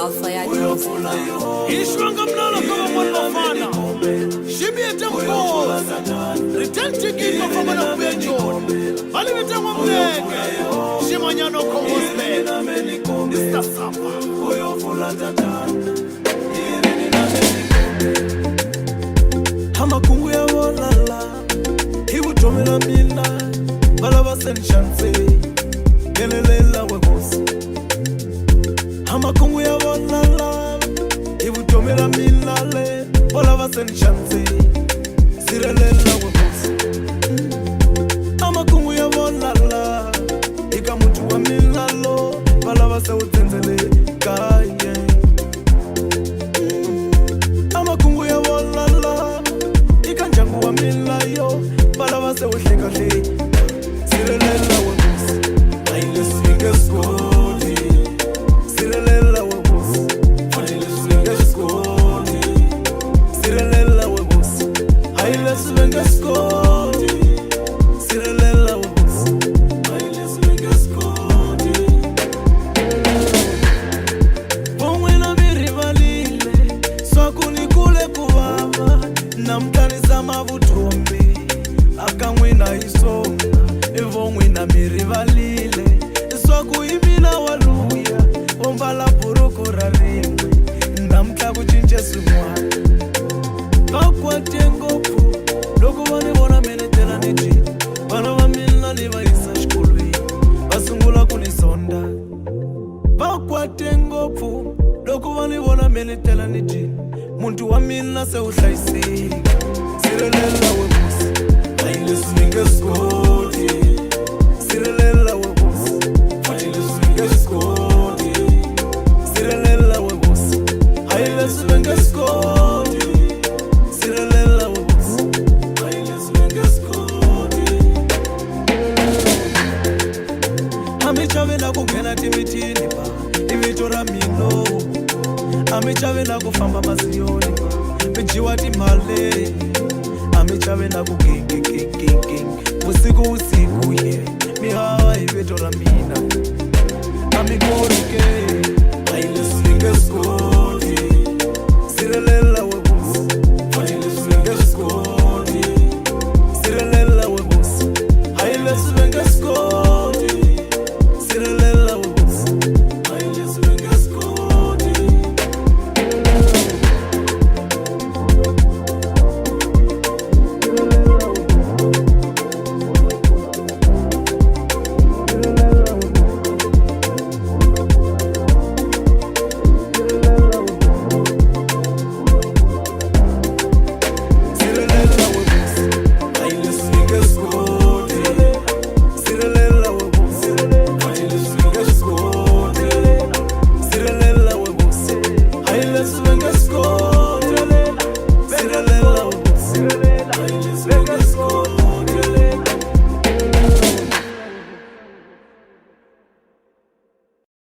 Alpha ya Dios. Ishwanga mnalo kama mwanafana. Shibi etemko. Return ticket mafama na kubejo. Bali metemwa mleke. Shimanyano kongosme. Mr. Sapa. Hama kungu ya wolala. Hivu tomela mina. Balaba senshanse. Gelelela wekosi. Hama kungu ya wolala. Hivu tomela mina le. Balaba senshanse. Sirelela wekosi. Hama kungu ya wolala. Ika mutu wa mina lo. Balaba se utenzele. Kaye. Hama kungu ya wolala. Ika njangu wa mina yo. Balaba se uhleka le. Sirelela wekosi. Aile swinge skoti. Sirelela wekosi. Aile swinge skoti. Sirelela wekosi. Aile swinge skoti. Sirelela wekosi. Aile swinge skoti. Pomwena mirivalile. Swakuni kule kuwava. Namkanisa mavutombe. Akamwena isonga. Evomwena mirivalile. Swakuimila waluya. Ombala puruku rarimwe. Namka kuchinche sumwana. Vakwate ngopu. Loku wanibona menetela niti. Vana vamila liva isa shkulwi. Vasungula kunisonda. Vakwate ngopu. Loku wanibona menetela niti. Muntu wamila se uhlaisika. Sirelela webusi. Aile swinge skoti. Sirelela webusi. Aile swinge skoti. Sirelela webusi. Aile swinge skoti. Sirelela webusi. Aile swinge skoti. Amechavela kugena timitini ba. Ivitora mino. Amechavela kufamba maziyoni ba. Pejiwa timale. Amechavela kugenge. Usiku ye. Mihawa ivitora mina. Amikorike. Aile swinge skoti. Sirelela webusi. Aile swinge skoti. Sirelela webusi. Aile swinge skoti. Sirelela webusi. Aile swinge skoti. Sirelela webusi. Aile swinge skoti. Sirelela webusi. Aile swinge skoti. Sirelela webusi. Aile swinge skoti. Sirelela webusi. Aile swinge skoti.